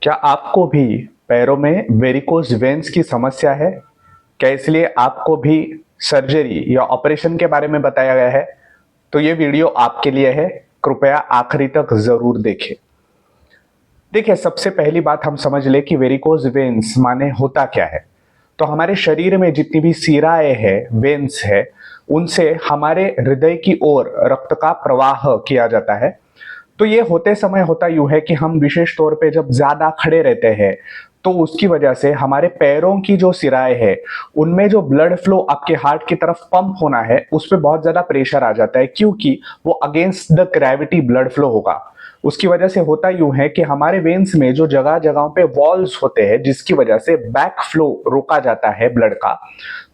क्या आपको भी पैरों में वेरिकोज वेन्स की समस्या है? क्या इसलिए आपको भी सर्जरी या ऑपरेशन के बारे में बताया गया है? तो ये वीडियो आपके लिए है, कृपया आखिरी तक जरूर देखें। देखिए, सबसे पहली बात हम समझ ले कि वेरिकोज वेन्स माने होता क्या है। तो हमारे शरीर में जितनी भी सिराएं हैं, वेन्स है, उनसे हमारे हृदय की ओर रक्त का प्रवाह किया जाता है। तो ये होते समय होता यूं है कि हम विशेष तौर पे जब ज्यादा खड़े रहते हैं तो उसकी वजह से हमारे पैरों की जो सिराएं है उनमें जो ब्लड फ्लो आपके हार्ट की तरफ पंप होना है उस पर बहुत ज्यादा प्रेशर आ जाता है, क्योंकि वो against the gravity blood flow होगा। उसकी वजह से होता यूं है कि हमारे वेन्स में जो जगह जगहों पे वॉल्स होते हैं जिसकी वजह से बैक फ्लो रोका जाता है ब्लड का,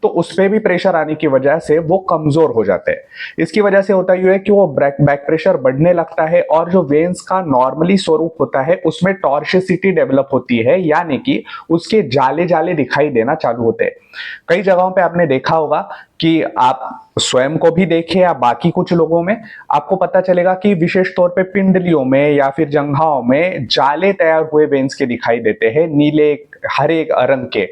तो उस पर भी प्रेशर आने की वजह से वो कमजोर हो जाते हैं। इसकी वजह से होता यह है कि वो बैक प्रेशर बढ़ने लगता है और जो वेन्स का नॉर्मली स्वरूप होता है उसमें टॉर्शियोसिटी डेवलप होती है, यानी कि उसके जाले जाले दिखाई देना चालू होते हैं। कई जगहों पे आपने देखा होगा कि आप स्वयं को भी देखे या बाकी कुछ लोगों में आपको पता चलेगा कि विशेष तौर पे पिंडलियों में या फिर जंघाओं में जाले तैयार हुए वेन्स के दिखाई देते हैं, नीले हरे रंग के।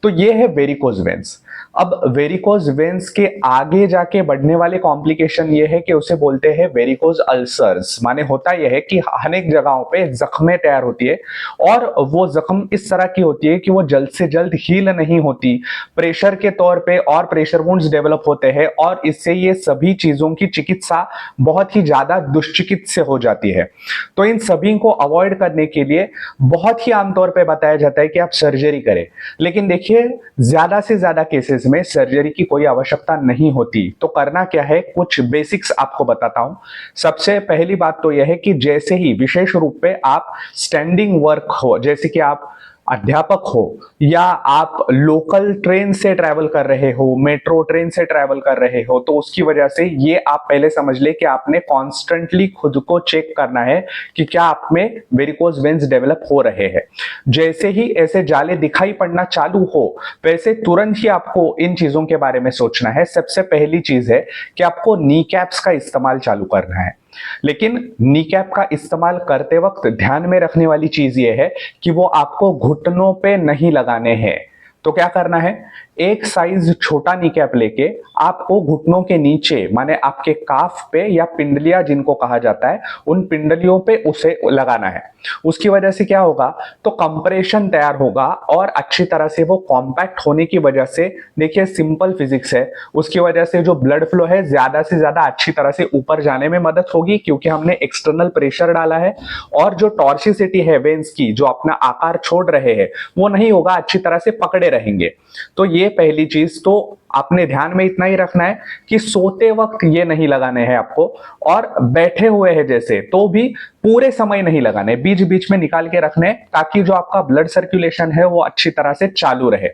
तो ये है वेरिकोज वेन्स। अब वेरिकोज वेन्स के आगे जाके बढ़ने वाले कॉम्प्लिकेशन ये है कि उसे बोलते हैं वेरिकोज अल्सर्स। माने होता यह है कि अनेक जगहों पे जख्में तैयार होती है और वो जख्म इस तरह की होती है कि वो जल्द से जल्द हील नहीं होती, प्रेशर के तौर पे और प्रेशर वुंड्स डेवलप होते हैं और इससे ये सभी चीजों की चिकित्सा बहुत ही ज्यादा दुष्चिकित्सा हो जाती है। तो इन सभी को अवॉइड करने के लिए बहुत ही आमतौर पर बताया जाता है कि आप सर्जरी करें, लेकिन देखिए ज्यादा से ज्यादा केसेस में सर्जरी की कोई आवश्यकता नहीं होती। तो करना क्या है, कुछ बेसिक्स आपको बताता हूं। सबसे पहली बात तो यह है कि जैसे ही विशेष रूप पे आप स्टैंडिंग वर्क हो, जैसे कि आप अध्यापक हो या आप लोकल ट्रेन से ट्रैवल कर रहे हो, मेट्रो ट्रेन से ट्रैवल कर रहे हो, तो उसकी वजह से ये आप पहले समझ ले कि आपने कॉन्स्टेंटली खुद को चेक करना है कि क्या आप में वेरिकोज वेन्स डेवलप हो रहे हैं। जैसे ही ऐसे जाले दिखाई पड़ना चालू हो वैसे तुरंत ही आपको इन चीजों के बारे में सोचना है। सबसे पहली चीज है कि आपको नी कैप्स का इस्तेमाल चालू करना है, लेकिन नी कैप का इस्तेमाल करते वक्त ध्यान में रखने वाली चीज यह है कि वो आपको घुटनों पे नहीं लगाने हैं। तो क्या करना है, एक साइज छोटा नी कैप लेके आपको घुटनों के नीचे माने आपके काफ पे या पिंडलियां जिनको कहा जाता है उन पिंडलियों पे उसे लगाना है। उसकी वजह से क्या होगा, तो कंप्रेशन तैयार होगा और अच्छी तरह से वो कॉम्पैक्ट होने की वजह से, देखिए सिंपल फिजिक्स है, उसकी वजह से जो ब्लड फ्लो है ज्यादा से ज्यादा अच्छी तरह से ऊपर जाने में मदद होगी क्योंकि हमने एक्सटर्नल प्रेशर डाला है और जो टॉर्सिसिटी है वेन्स की जो अपना आकार छोड़ रहे हैं वो नहीं होगा, अच्छी तरह से पकड़े रहेंगे। तो ये पहली चीज तो आपने ध्यान में इतना ही रखना है कि सोते वक्त ये नहीं लगाने हैं आपको, और बैठे हुए हैं जैसे तो भी पूरे समय नहीं लगाने, बीच बीच में निकाल के रखने ताकि जो आपका ब्लड सर्कुलेशन है वो अच्छी तरह से चालू रहे।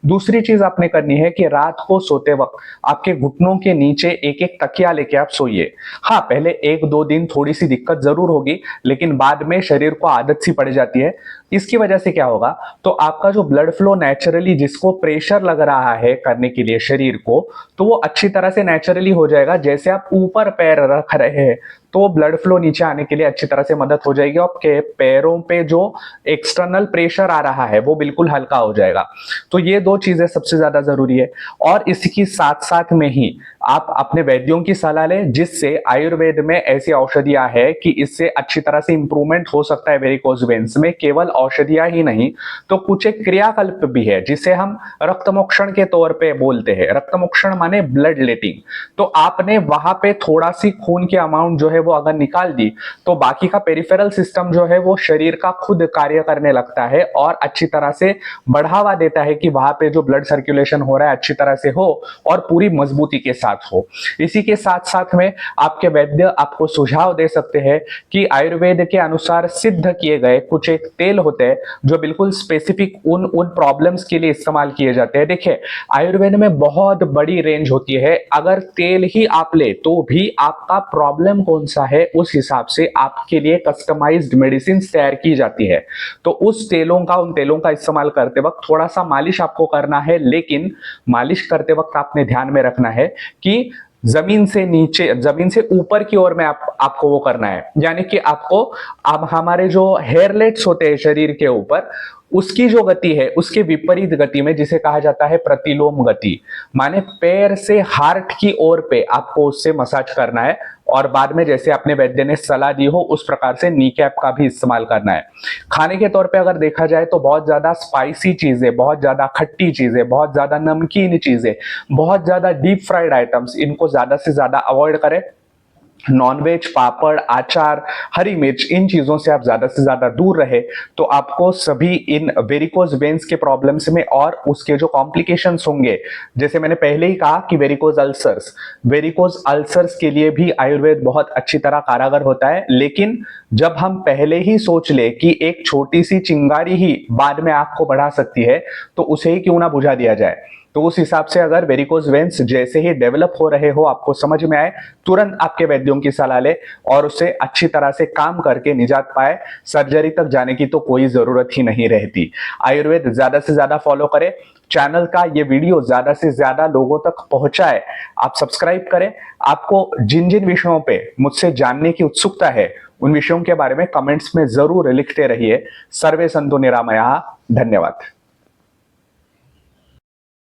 दूसरी चीज आपने करनी है कि रात को सोते वक्त आपके घुटनों के नीचे एक एक तकिया लेके आप सोइए। हाँ, पहले एक दो दिन थोड़ी सी दिक्कत जरूर होगी, लेकिन बाद में शरीर को आदत सी पड़ जाती है। इसकी वजह से क्या होगा, तो आपका जो ब्लड फ्लो नेचुरली जिसको प्रेशर लग रहा है करने के लिए शरीर को, तो वो अच्छी तरह से नेचुरली हो जाएगा। जैसे आप ऊपर पैर रख रहे हैं तो ब्लड फ्लो नीचे आने के लिए अच्छी तरह से मदद हो जाएगी, आपके पैरों पे जो एक्सटर्नल प्रेशर आ रहा है वो बिल्कुल हल्का हो जाएगा। तो ये दो चीजें सबसे ज्यादा जरूरी है। और इसकी साथ साथ में ही आप अपने वैद्यों की सलाह लें, जिससे आयुर्वेद में ऐसी औषधियां है कि इससे अच्छी तरह से इंप्रूवमेंट हो सकता है वेरिकोज वेन्स में। केवल औषधियां ही नहीं तो कुछ एक क्रियाकल्प भी है जिसे हम रक्तमोक्षण के तौर पे बोलते हैं। रक्तमोक्षण माने ब्लड लेटिंग। तो आपने वहां पे थोड़ा सी खून की अमाउंट जो है वो अगर निकाल दी तो बाकी का पेरिफेरल सिस्टम जो है वो शरीर का खुद कार्य करने लगता है और अच्छी तरह से बढ़ावा देता है कि वहां पे जो ब्लड सर्कुलेशन हो रहा है अच्छी तरह से हो और पूरी मजबूती के साथ हो। इसी के साथ साथ में आपके वैद्य आपको सुझाव दे सकते हैं कि आयुर्वेद के अनुसार सिद्ध किए गए कुछ एक तेल होते हैं जो बिल्कुल स्पेसिफिक उन उन प्रॉब्लम्स के लिए इस्तेमाल किए जाते हैं। देखिए, आयुर्वेद में बहुत बड़ी रेंज होती है, अगर तेल ही आप ले तो भी आपका प्रॉब्लम कौन सा है उस हिसाब से आपके लिए कस्टमाइज्ड मेडिसिन तैयार की जाती है। तो उस तेलों का उन तेलों का इस्तेमाल करते वक्त थोड़ा सा मालिश आपको करना है, लेकिन मालिश करते वक्त आपने ध्यान में रखना है कि जमीन से नीचे, जमीन से ऊपर की ओर में आपको वो करना है। यानी कि आपको अब हमारे जो हेयरलेट्स होते हैं शरीर के ऊपर, उसकी जो गति है उसके विपरीत गति में, जिसे कहा जाता है प्रतिलोम गति, माने पैर से हार्ट की ओर पे आपको उससे मसाज करना है। और बाद में जैसे अपने वैद्य ने सलाह दी हो उस प्रकार से नी कैप का भी इस्तेमाल करना है। खाने के तौर पे अगर देखा जाए तो बहुत ज्यादा स्पाइसी चीजें, बहुत ज्यादा खट्टी चीजें, बहुत ज्यादा नमकीन चीजें, बहुत ज्यादा डीप फ्राइड आइटम्स, इनको ज्यादा से ज्यादा अवॉइड करें। नॉनवेज, पापड़, आचार, हरी मिर्च, इन चीजों से आप ज्यादा से ज्यादा दूर रहे तो आपको सभी इन वेरिकोज वेन्स के प्रॉब्लम्स में और उसके जो कॉम्प्लिकेशंस होंगे, जैसे मैंने पहले ही कहा कि वेरिकोज अल्सर्स के लिए भी आयुर्वेद बहुत अच्छी तरह कारागर होता है। लेकिन जब हम पहले ही सोच ले कि एक छोटी सी चिंगारी ही बाद में आग को बढ़ा सकती है, तो उसे ही क्यों ना बुझा दिया जाए। तो उस हिसाब से अगर वेरिकोज वेन्स जैसे ही डेवलप हो रहे हो, आपको समझ में आए, तुरंत आपके वैद्यों की सलाह ले और उससे अच्छी तरह से काम करके निजात पाए। सर्जरी तक जाने की तो कोई जरूरत ही नहीं रहती। आयुर्वेद ज्यादा से ज्यादा फॉलो करें, चैनल का ये वीडियो ज्यादा से ज्यादा लोगों तक पहुंचाए, आप सब्सक्राइब करें। आपको जिन जिन विषयों पे मुझसे जानने की उत्सुकता है उन विषयों के बारे में कमेंट्स में जरूर लिखते रहिए। सर्वे संतु निरामया। धन्यवाद।